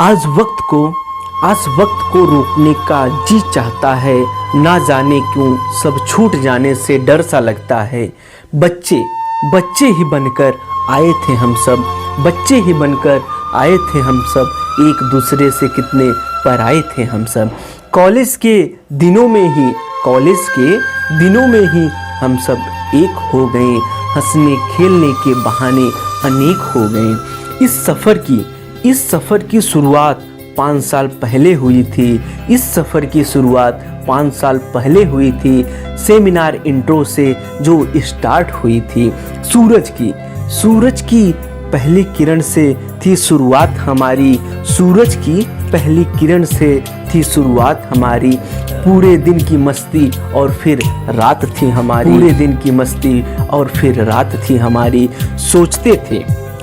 आज वक्त को रोकने का जी चाहता है। ना जाने क्यों सब छूट जाने से डर सा लगता है। बच्चे ही बनकर आए थे हम सब, बच्चे ही बनकर आए थे हम सब, एक दूसरे से कितने पराए थे हम सब। कॉलेज के दिनों में ही हम सब एक हो गए, हंसने खेलने के बहाने अनेक हो गए। इस सफ़र की शुरुआत 5 साल पहले हुई थी। इस सफ़र की शुरुआत 5 साल पहले हुई थी, सेमिनार इंट्रो से जो स्टार्ट हुई थी। सूरज की पहली किरण से थी शुरुआत हमारी, सूरज की पहली किरण से थी शुरुआत हमारी। पूरे दिन की मस्ती और फिर रात थी हमारी, पूरे दिन की मस्ती और फिर रात थी हमारी।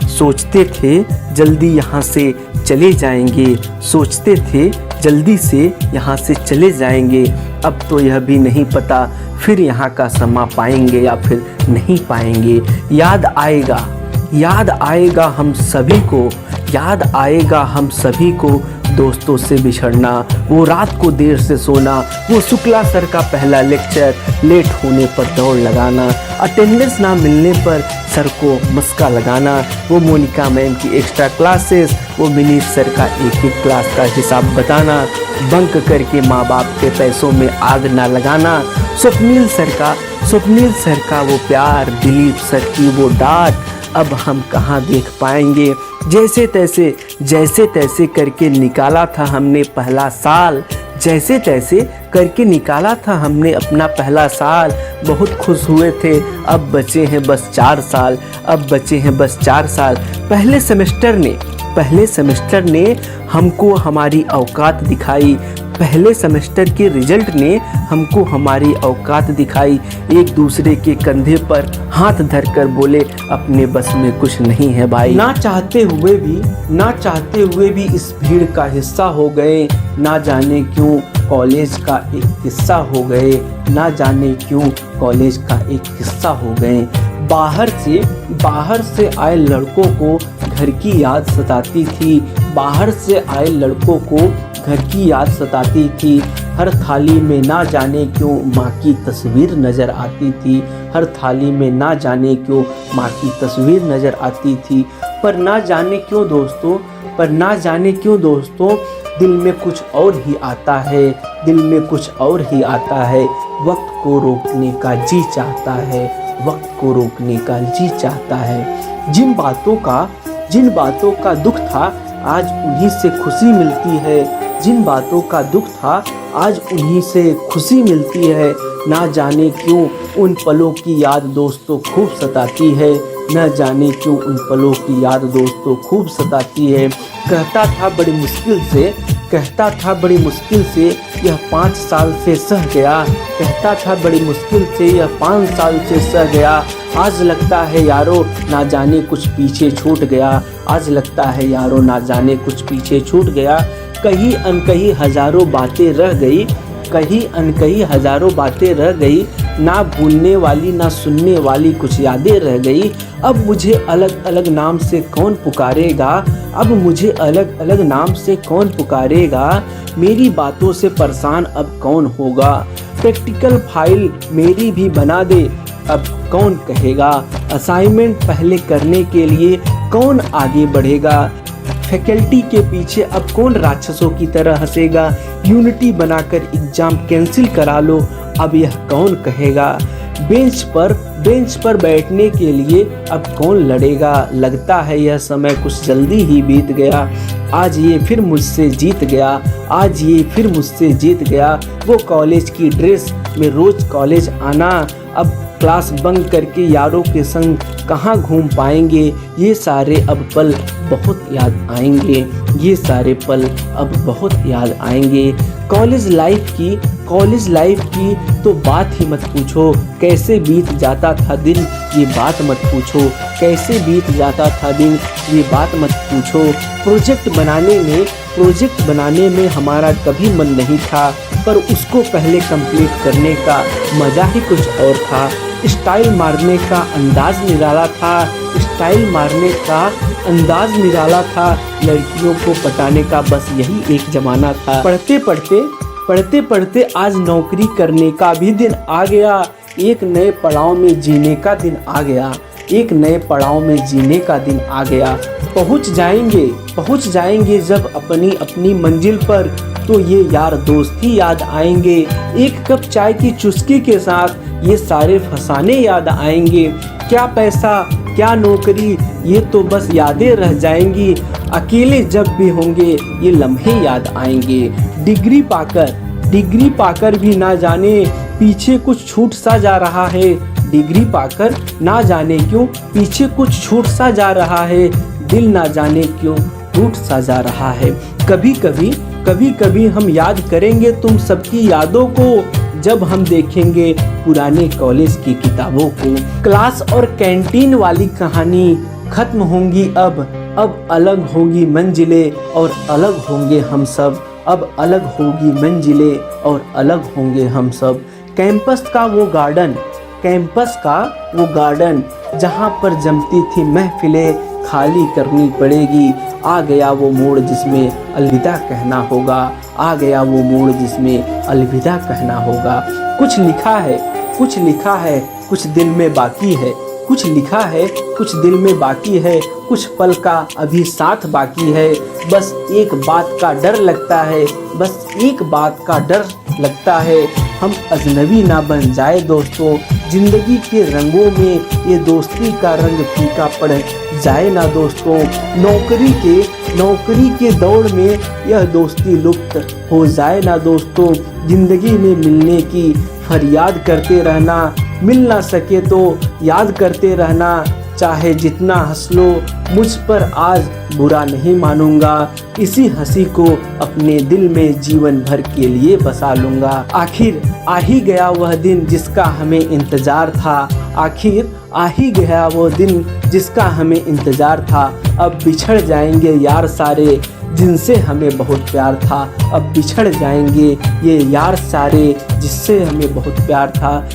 सोचते थे जल्दी यहाँ से चले जाएंगे, सोचते थे जल्दी से यहाँ से चले जाएंगे। अब तो यह भी नहीं पता फिर यहाँ का समा पाएंगे या फिर नहीं पाएंगे। याद आएगा हम सभी को, याद आएगा हम सभी को, दोस्तों से बिछड़ना, वो रात को देर से सोना, वो शुक्ला सर का पहला लेक्चर लेट होने पर दौड़ लगाना, अटेंडेंस ना मिलने पर सर को मस्का लगाना, वो मोनिका मैम की एक्स्ट्रा क्लासेस, वो मिनी सर का एक क्लास का हिसाब बताना, बंक करके माँ बाप के पैसों में आग ना लगाना, स्वप्नील सर का वो प्यार, दिलीप सर की वो डांट, अब हम कहाँ देख पाएंगे। जैसे तैसे करके निकाला था हमने पहला साल, जैसे तैसे करके निकाला था हमने अपना पहला साल। बहुत खुश हुए थे, अब बचे हैं बस 4 साल, अब बचे हैं बस 4 साल। पहले सेमेस्टर ने हमको हमारी औकात दिखाई, पहले सेमेस्टर के रिजल्ट ने हमको हमारी औकात दिखाई। एक दूसरे के कंधे पर हाथ धरकर बोले अपने बस में कुछ नहीं है भाई। ना चाहते हुए भी इस भीड़ का हिस्सा हो गए, ना जाने क्यों कॉलेज का एक हिस्सा हो गए, ना जाने क्यों कॉलेज का एक हिस्सा हो गए। बाहर से आए लड़कों को घर की याद सताती थी, बाहर से आए लड़कों को घर की याद सताती थी। हर थाली में ना जाने क्यों माँ की तस्वीर नज़र आती थी, हर थाली में ना जाने क्यों माँ की तस्वीर नज़र आती थी। पर ना जाने क्यों दोस्तों दिल में कुछ और ही आता है, दिल में कुछ और ही आता है। वक्त को रोकने का जी चाहता है, वक्त को रोकने का जी चाहता है। जिन बातों का दुख था आज उन्हीं से खुशी मिलती है, जिन बातों का दुख था आज उन्हीं से खुशी मिलती है। ना जाने क्यों उन पलों की याद दोस्तों खूब सताती है, न जाने क्यों उन पलों की याद दोस्तों खूब सताती है। कहता था बड़ी मुश्किल से यह 5 साल से सह गया, कहता था बड़ी मुश्किल से यह 5 साल से सह गया। आज लगता है यारो ना जाने कुछ पीछे छूट गया, आज लगता है यारो ना जाने कुछ पीछे छूट गया। कहीं अनकही हजारों बातें रह गई, कहीं अनकही हजारों बातें रह गई, ना भूलने वाली ना सुनने वाली कुछ यादें रह गई। अब मुझे अलग अलग नाम से कौन पुकारेगा, अब मुझे अलग अलग नाम से कौन पुकारेगा। मेरी बातों से परेशान अब कौन होगा, प्रैक्टिकल फाइल मेरी भी बना दे अब कौन कहेगा। असाइनमेंट पहले करने के लिए कौन आगे बढ़ेगा, फैकल्टी के पीछे अब कौन राक्षसों की तरह हंसेगा। यूनिटी बनाकर एग्जाम कैंसिल करा लो अब यह कौन कहेगा। बेंच पर बैठने के लिए अब कौन लड़ेगा। लगता है यह समय कुछ जल्दी ही बीत गया, आज ये फिर मुझसे जीत गया, आज ये फिर मुझसे जीत गया। वो कॉलेज की ड्रेस में रोज कॉलेज आना, अब क्लास बंक करके यारों के संग कहाँ घूम पाएंगे। ये सारे अब पल बहुत याद आएंगे, ये सारे पल अब बहुत याद आएंगे। कॉलेज लाइफ की तो बात ही मत पूछो, कैसे बीत जाता था दिन ये बात मत पूछो, कैसे बीत जाता था दिन ये बात मत पूछो। प्रोजेक्ट बनाने में हमारा कभी मन नहीं था, पर उसको पहले कंप्लीट करने का मज़ा ही कुछ और था। स्टाइल मारने का अंदाज निराला था, स्टाइल मारने का अंदाज निराला था, लड़कियों को पटाने का बस यही एक ज़माना था। पढ़ते पढ़ते आज नौकरी करने का भी दिन आ गया, एक नए पड़ाव में जीने का दिन आ गया, एक नए पड़ाव में जीने का दिन आ गया। पहुंच जाएंगे जब अपनी अपनी मंजिल पर, तो ये यार दोस्त ही याद आएंगे। एक कप चाय की चुस्की के साथ ये सारे फसाने याद आएंगे। क्या पैसा क्या नौकरी, ये तो बस यादें रह जाएंगी। अकेले जब भी होंगे ये लम्हे याद आएंगे। डिग्री पाकर भी ना जाने पीछे कुछ छूट सा जा रहा है। डिग्री पाकर ना जाने क्यों पीछे कुछ छूट सा जा रहा है। दिल ना जाने क्यों टूट सा जा रहा है। कभी कभी हम याद करेंगे तुम सबकी यादों को, जब हम देखेंगे पुराने कॉलेज की किताबों को। क्लास और कैंटीन वाली कहानी खत्म होंगी अब अलग होगी मंजिलें और अलग होंगे हम सब। अब अलग होगी मंजिलें और अलग होंगे हम सब। कैंपस का वो गार्डन जहाँ पर जमती थी महफिलें, खाली करनी पड़ेगी। आ गया वो मोड़ जिसमें अलविदा कहना होगा। आ गया वो मोड़ जिसमें अलविदा कहना होगा। कुछ लिखा है कुछ दिल में बाकी है। कुछ लिखा है कुछ दिल में बाकी है। कुछ पल का अभी साथ बाकी है। बस एक बात का डर लगता है, हम अजनबी ना बन जाए दोस्तों। जिंदगी के रंगों में ये दोस्ती का रंग फीका पड़ जाए ना दोस्तों। नौकरी के दौड़ में यह दोस्ती लुप्त हो जाए ना दोस्तों। जिंदगी में मिलने की फरियाद करते रहना, मिल ना सके तो याद करते रहना। चाहे जितना हंस लो मुझ पर आज बुरा नहीं मानूंगा। इसी हंसी को अपने दिल में जीवन भर के लिए बसा लूंगा। आखिर आ ही गया वह दिन जिसका हमें इंतजार था। आखिर आ ही गया वो दिन जिसका हमें इंतजार था। अब बिछड़ जाएंगे यार सारे जिनसे हमें बहुत प्यार था। अब बिछड़ जाएंगे ये यार सारे जिससे हमें बहुत प्यार था।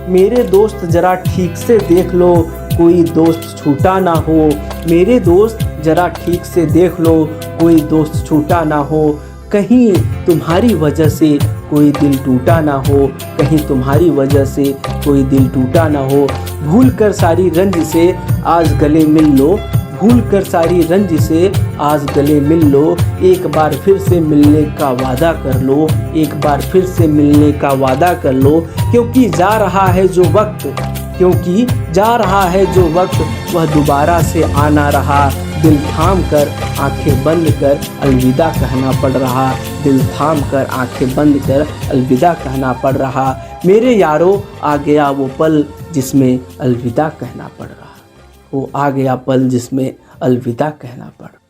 मेरे दोस्त जरा ठीक से देख लो कोई दोस्त छूटा ना हो। मेरे दोस्त जरा ठीक से देख लो कोई दोस्त छूटा ना हो। कहीं तुम्हारी वजह से कोई दिल टूटा ना हो। कहीं तुम्हारी वजह से कोई दिल टूटा ना हो। भूल कर सारी रंज से आज गले मिल लो। भूल कर सारी रंज से आज गले मिल लो। एक बार फिर से मिलने का वादा कर लो। एक बार फिर से मिलने का वादा कर लो। क्योंकि जा रहा है जो वक्त वह दोबारा से आना रहा। दिल थाम कर आंखें बंद कर अलविदा कहना पड़ रहा। दिल थाम कर आंखें बंद कर अलविदा कहना पड़ रहा। मेरे यारों आ गया वो पल जिसमें अलविदा कहना पड़ रहा। वो आ गया पल जिसमें अलविदा कहना पड़